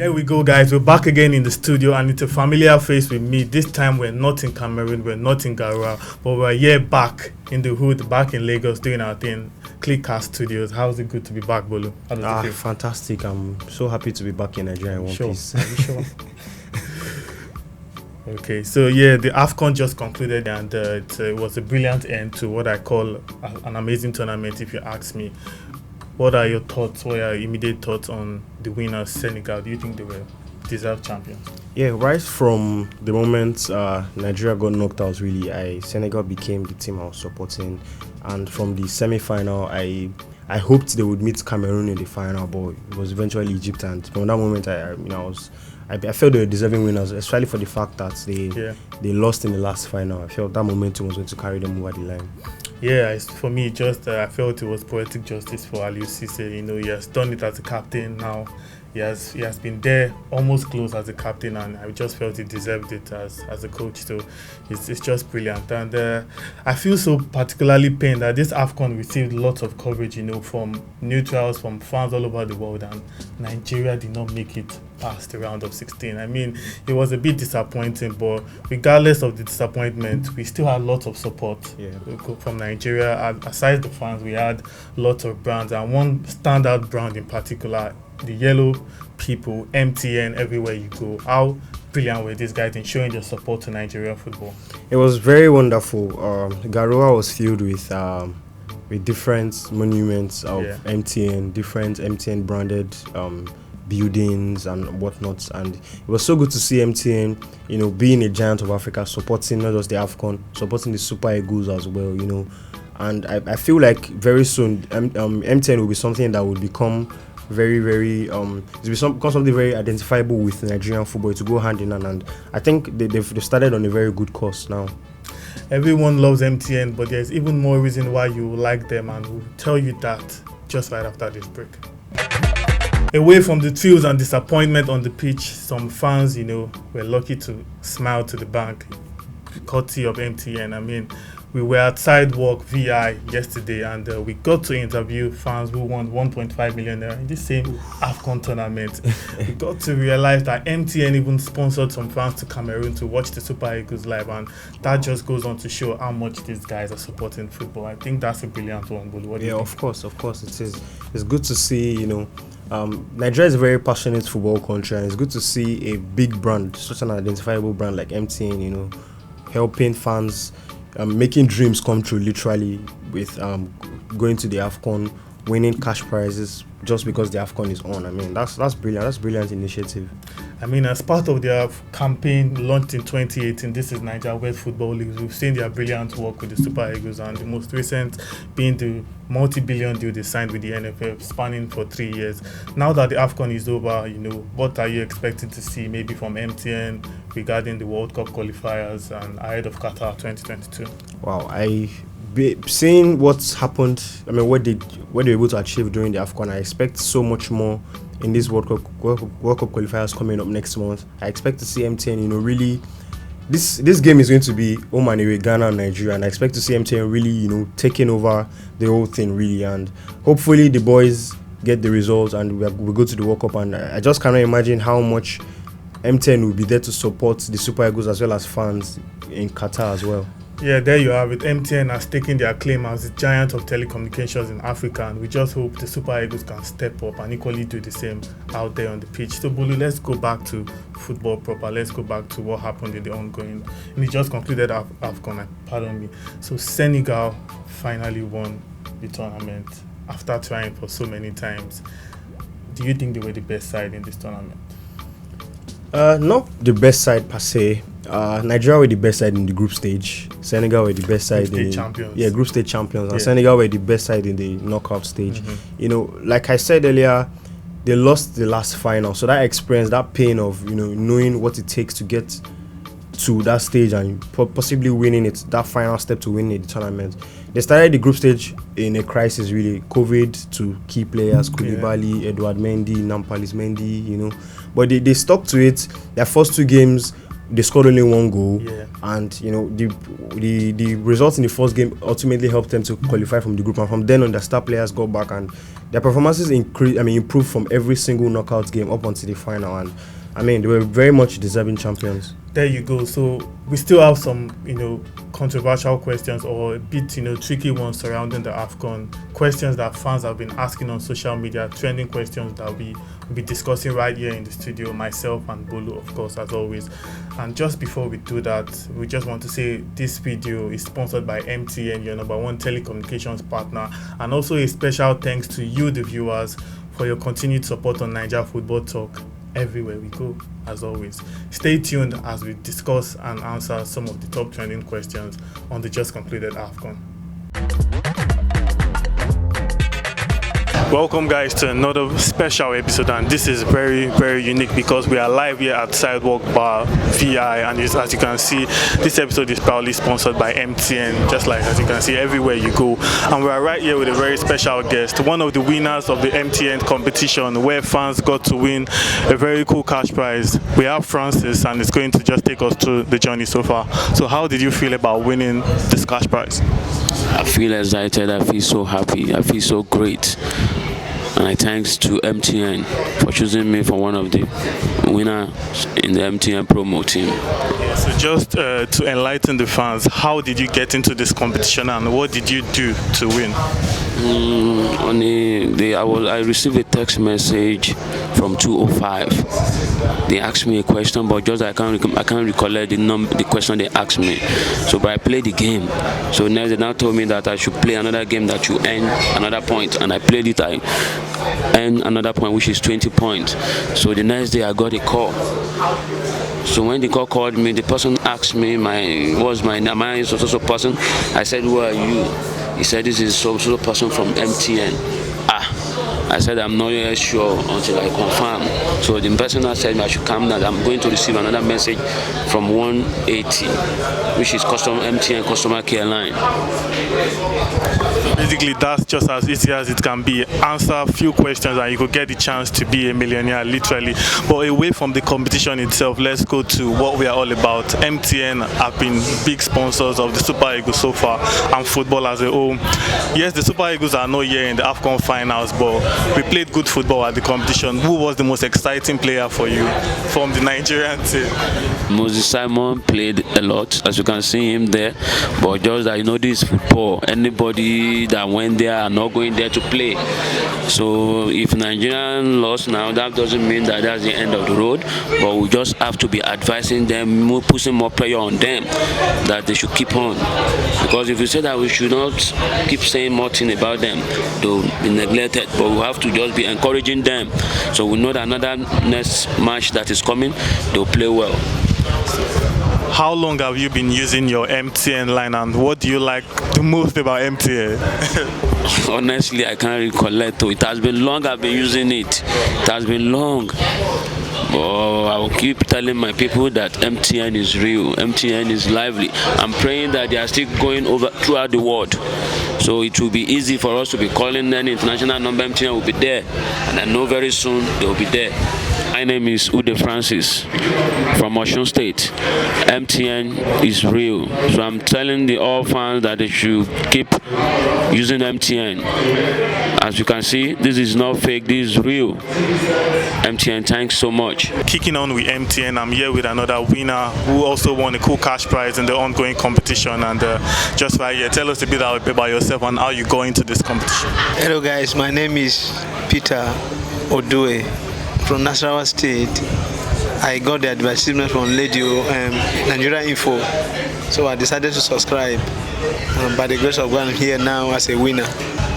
There we go, guys. We're back again in the studio, and it's a familiar face with me. This time, we're not in Cameroon, we're not in Garoua, but we're here back in the hood, back in Lagos, doing our thing. Clickcast Studios. How's it good to be back, Bolu? How does it feel? Fantastic. I'm so happy to be back in Nigeria in one piece. Are you sure? Okay, so yeah, the Afcon just concluded, and it was a brilliant end to what I call an amazing tournament, if you ask me. What are your thoughts? What are your immediate thoughts on the winners, Senegal? Do you think they were deserved champions? Yeah, right from the moment Nigeria got knocked out, really, Senegal became the team I was supporting. And from the semi-final, I hoped they would meet Cameroon in the final, but it was eventually Egypt. And from that moment, I felt they were deserving winners, especially for the fact that they lost in the last final. I felt that momentum was going to carry them over the line. Yeah, for me, I felt it was poetic justice for Aliou Cisse. You know, he has done it as a captain now. He has been there almost close as a captain, and I just felt he deserved it as a coach. So it's just brilliant. And I feel so particularly pained that this AFCON received lots of coverage, you know, from neutrals, from fans all over the world, and Nigeria did not make it past the round of 16. I mean, it was a bit disappointing, but regardless of the disappointment, we still had lots of support from Nigeria. Aside the fans, we had lots of brands, and one standout brand in particular, the yellow people, MTN, everywhere you go. How brilliant were these guys in showing their support to Nigerian football? It was very wonderful. Garoua was filled with different monuments of MTN, different MTN branded buildings and whatnot, and it was so good to see MTN, you know, being a giant of Africa, supporting not just the AFCON, supporting the Super Eagles as well, you know. And I feel like very soon MTN will be something that would become become something very identifiable with Nigerian football, to go hand in hand, and I think they've started on a very good course now. Everyone loves MTN, but there's even more reason why you like them, and we'll tell you that just right after this break. Away from the thrills and disappointment on the pitch, some fans, you know, were lucky to smile to the bank, courtesy of MTN. I mean, we were at Sidewalk VI yesterday, and we got to interview fans who won 1.5 million naira in the same AFCON tournament. We got to realize that MTN even sponsored some fans to Cameroon to watch the Super Eagles live, and that just goes on to show how much these guys are supporting football. I think that's a brilliant one, Bolu. What do you think? Of course it is. It's good to see, you know, Nigeria is a very passionate football country, and it's good to see a big brand, such an identifiable brand like MTN, you know, helping fans, making dreams come true, literally, with going to the AFCON, winning cash prizes just because the AFCON is on. I mean, that's brilliant. That's a brilliant initiative. I mean, as part of their campaign launched in 2018, this is Naija Football League. We've seen their brilliant work with the Super Eagles, and the most recent being the multi-billion deal they signed with the NFF, spanning for 3 years. Now that the AFCON is over, you know, what are you expecting to see maybe from MTN regarding the World Cup qualifiers and ahead of Qatar 2022? Wow, seeing what's happened, I mean, what they were able to achieve during the AFCON, I expect so much more in these World Cup qualifiers coming up next month. I expect to see MTN, you know, really, this game is going to be home and away, Ghana and Nigeria, and I expect to see MTN really, you know, taking over the whole thing, really, and hopefully the boys get the results and we go to the World Cup. And I just cannot imagine how much MTN will be there to support the Super Eagles as well as fans in Qatar as well. Yeah, there you have it. MTN has taken their claim as the giant of telecommunications in Africa, and we just hope the Super Eagles can step up and equally do the same out there on the pitch. So, Bolu, let's go back to football proper. Let's go back to what happened in the ongoing. And it just concluded AFCON, pardon me. So, Senegal finally won the tournament after trying for so many times. Do you think they were the best side in this tournament? Not the best side per se. Nigeria were the best side in the group stage. Senegal were the best side group stage champions. And Senegal were the best side in the knockout stage. Mm-hmm. You know, like I said earlier, they lost the last final, so that experience, that pain of, you know, knowing what it takes to get to that stage and possibly winning it, that final step to winning the tournament. They started the group stage in a crisis, really. COVID to key players, Koulibaly, Edouard Mendy, Nampalys Mendy, you know. But they stuck to it. Their first two games they scored only 1 goal, Yeah. and you know the results in the first game ultimately helped them to qualify from the group. And from then on, the star players got back, and their performances improved from every single knockout game up until the final. And I mean, they were very much deserving champions. There you go. So we still have some, controversial questions or a bit, tricky ones surrounding the AFCON. Questions that fans have been asking on social media, trending questions that we'll be discussing right here in the studio, myself and Bolu, of course, as always. And just before we do that, we just want to say this video is sponsored by MTN, your number one telecommunications partner. And also a special thanks to you, the viewers, for your continued support on Naija Football Talk. Everywhere we go, as always. Stay tuned as we discuss and answer some of the top trending questions on the just concluded AFCON. Welcome guys to another special episode, and this is very, very unique because we are live here at Sidewalk Bar VI, and as you can see, this episode is proudly sponsored by MTN, just like as you can see everywhere you go. And we are right here with a very special guest, one of the winners of the MTN competition where fans got to win a very cool cash prize. We have Francis, and it's going to just take us through the journey so far. So how did you feel about winning this cash prize? I feel excited, I feel so happy, I feel so great. And I thanks to MTN for choosing me for one of the winners in the MTN promo team. Yeah, so just to enlighten the fans, how did you get into this competition and what did you do to win? I received a text message from 205. They asked me a question, but just I can't recollect the question they asked me. So, but I played the game. So next they now told me that I should play another game that you earn another point, and I played it. I earned another point, which is 20 points. So the next day I got a call. So when the call called me, the person asked me what's my name, am I so person? I said, who are you? He said, this is so person from MTN. I said, I'm not yet sure until I confirm. So the person that said I should come down, I'm going to receive another message from 180, which is MTN customer care line. Basically, that's just as easy as it can be. Answer a few questions and you could get the chance to be a millionaire, literally. But away from the competition itself, let's go to what we are all about. MTN have been big sponsors of the Super Eagles so far and football as a whole. Yes, the Super Eagles are not here in the AFCON finals, but we played good football at the competition. Who was the most exciting player for you from the Nigerian team? Moses Simon played a lot, as you can see him there. But just that, this football, anybody that went there are not going there to play. So if Nigerian lost now, that doesn't mean that that's the end of the road. But we just have to be advising them, putting more pressure on them that they should keep on. Because if you say that we should not keep saying more things about them, they'll be neglected. But we have to just be encouraging them. So we know that another next match that is coming, they'll play well. How long have you been using your MTN line, and what do you like the most about MTN? Honestly, I can't recollect. It has been long I've been using it. It has been long. Oh, I will keep telling my people that MTN is real, MTN is lively. I'm praying that they are still going over throughout the world. So it will be easy for us to be calling an international number. MTN will be there, and I know very soon they will be there. My name is Ude Francis from Osun State. MTN is real. So I'm telling the all fans that they should keep using MTN. As you can see, this is not fake, this is real. MTN, thanks so much. Kicking on with MTN, I'm here with another winner who also won a cool cash prize in the ongoing competition. And just right here, tell us a bit about yourself and how you go into this competition. Hello guys, my name is Peter Odue from Nasarawa State. I got the advertisement from Radio Nigeria Info, so I decided to subscribe. By the grace of God, I'm here now as a winner.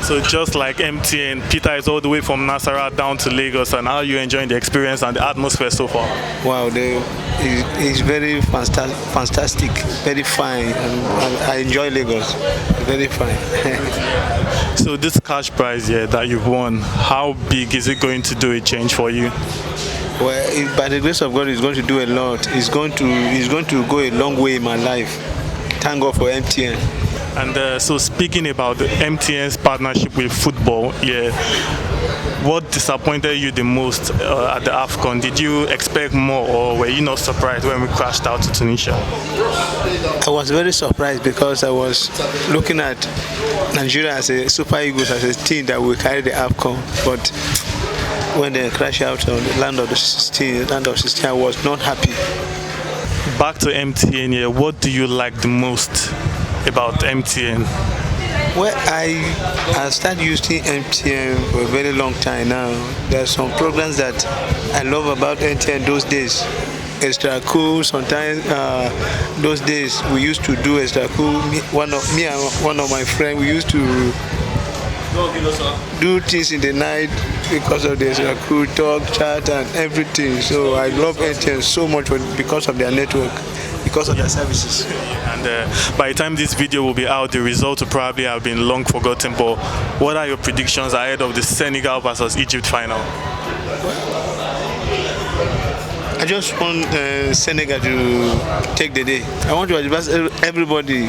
So just like MTN, Peter is all the way from Nasarawa down to Lagos, and how are you enjoying the experience and the atmosphere so far? Wow, it's very fantastic, very fine, and I enjoy Lagos, very fine. So this cash prize here that you've won, how big is it going to do a change for you? Well, by the grace of God, it's going to do a lot. It's going to go a long way in my life. Thank God for MTN. And so speaking about the MTN's partnership with football, yeah, what disappointed you the most at the Afcon? Did you expect more, or were you not surprised when we crashed out to Tunisia? I was very surprised because I was looking at Nigeria as a Super Eagles, as a team that will carry the Afcon, but when they crashed out on the land of 16, I was not happy. Back to MTN here, what do you like the most about MTN? Well, I started using MTN for a very long time now. There are some programs that I love about MTN those days. Extra cool. Sometimes those days we used to do extra cool. One of my friends, we used to do things in the night because of the extra cool talk, chat, and everything. So I love MTN so much because of their network, because of their services. And by the time this video will be out, the results will probably have been long forgotten. But what are your predictions ahead of the Senegal versus Egypt final? I just want Senegal to take the day. I want to advise everybody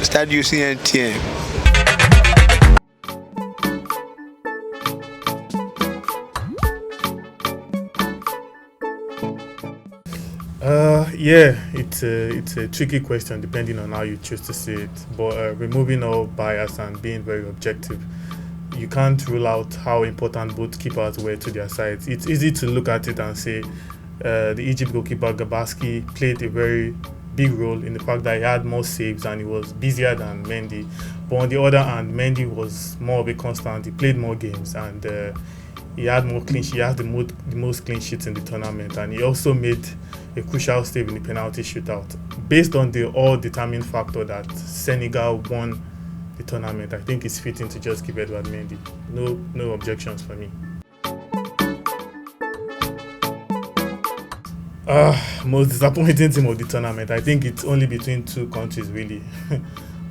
start using MTN. Yeah, it's a tricky question depending on how you choose to see it. But removing all bias and being very objective, you can't rule out how important both keepers were to their sides. It's easy to look at it and say the Egypt goalkeeper Gabaski played a very big role in the fact that he had more saves and he was busier than Mendy. But on the other hand, Mendy was more of a constant. He played more games and he had more clean sheets. He had the most clean sheets in the tournament, and he also made a crucial save in the penalty shootout. Based on the all-determining factor that Senegal won the tournament, I think it's fitting to just give Edouard Mendy. No objections for me. Most disappointing team of the tournament, I think it's only between two countries really.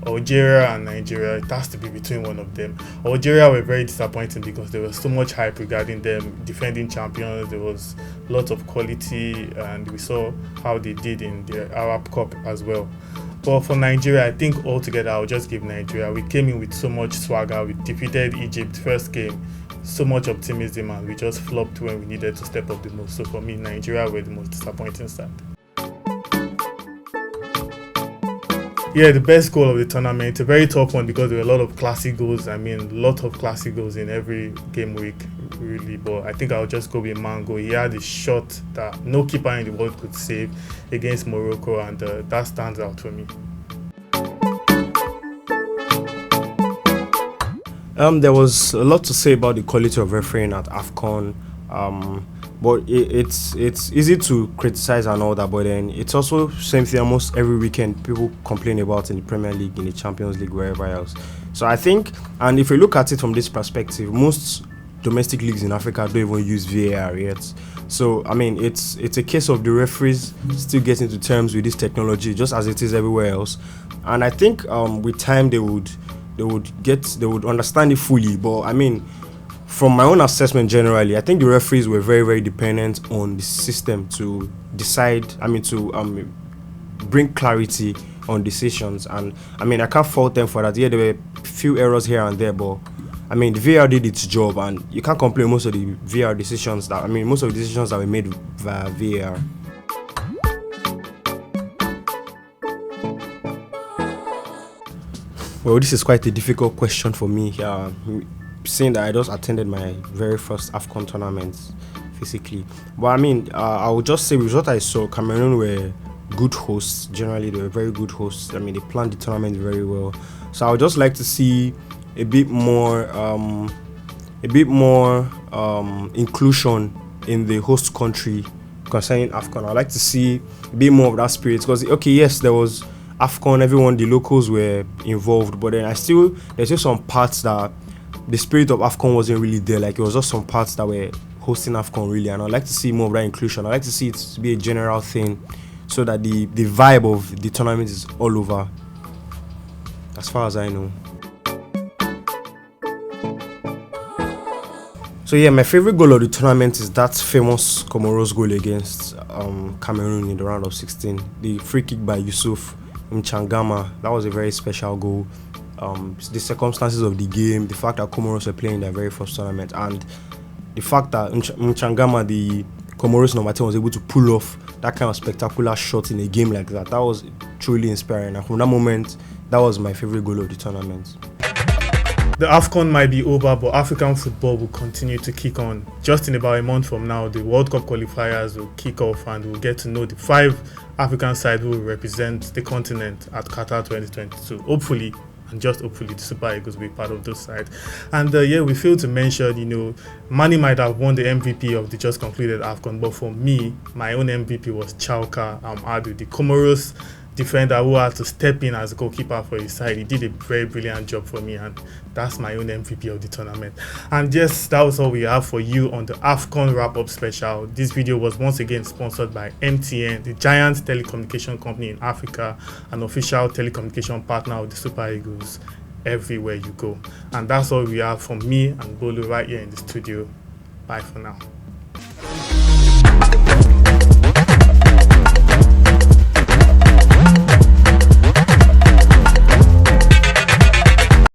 Algeria and Nigeria. It has to be between one of them. Algeria were very disappointing because there was so much hype regarding them, defending champions. There was lots of quality, and we saw how they did in the Arab Cup as well. But for Nigeria, I think altogether I'll just give Nigeria. We came in with so much swagger. We defeated Egypt first game, so much optimism, and we just flopped when we needed to step up the most. So for me, Nigeria were the most disappointing side. Yeah, the best goal of the tournament. It's a very tough one because there were a lot of classic goals. I mean, a lot of classic goals in every game week, really. But I think I'll just go with Mango. He had a shot that no keeper in the world could save against Morocco, and that stands out for me. There was a lot to say about the quality of refereeing at AFCON. But it's easy to criticize and all that, but then it's also same thing almost every weekend people complain about in the Premier League, in the Champions League, wherever else. So I think, and if you look at it from this perspective, most domestic leagues in Africa don't even use VAR yet. So I mean, it's a case of the referees still getting to terms with this technology, just as it is everywhere else. And I think with time they would understand it fully. But I mean, from my own assessment generally, I think the referees were very, very dependent on the system to decide, to bring clarity on decisions. And I mean, I can't fault them for that. Yeah, there were a few errors here and there, but I mean, the VAR did its job, and you can't complain most of the VAR decisions that were made via VAR. Well, this is quite a difficult question for me. Seeing that I just attended my very first AFCON tournament physically. But I mean, I would just say with what I saw, Cameroon were good hosts. Generally, they were very good hosts. I mean, they planned the tournament very well. So I would just like to see a bit more inclusion in the host country concerning AFCON. I'd like to see a bit more of that spirit, because okay, yes, there was AFCON, everyone, the locals were involved, but then there's still some parts that the spirit of AFCON wasn't really there. Like, it was just some parts that were hosting AFCON really, and I'd like to see more of that inclusion. I'd like to see it to be a general thing, so that the vibe of the tournament is all over, as far as I know. So yeah, my favorite goal of the tournament is that famous Comoros goal against Cameroon in the round of 16. The free kick by Yusuf Mchangama. That was a very special goal. The circumstances of the game, the fact that Comoros were playing their very first tournament, and the fact that Mchangama, the Comoros number 10, was able to pull off that kind of spectacular shot in a game like that. That was truly inspiring. And from that moment, that was my favorite goal of the tournament. The AFCON might be over, but African football will continue to kick on. Just in about a month from now, the World Cup qualifiers will kick off and we'll get to know the 5 African sides who will represent the continent at Qatar 2022. Hopefully, and just hopefully, the Super Eagles will be part of those sides. And we failed to mention, Mani might have won the MVP of the just concluded AFCON, but for me, my own MVP was Chauka Adu, the Comoros defender who had to step in as a goalkeeper for his side. He did a very brilliant job for me, and that's my own MVP of the tournament. And yes, that was all we have for you on the AFCON wrap-up special. This video was once again sponsored by MTN, the giant telecommunication company in Africa, an official telecommunication partner of the Super Eagles everywhere you go. And that's all we have from me and Bolu right here in the studio. Bye for now.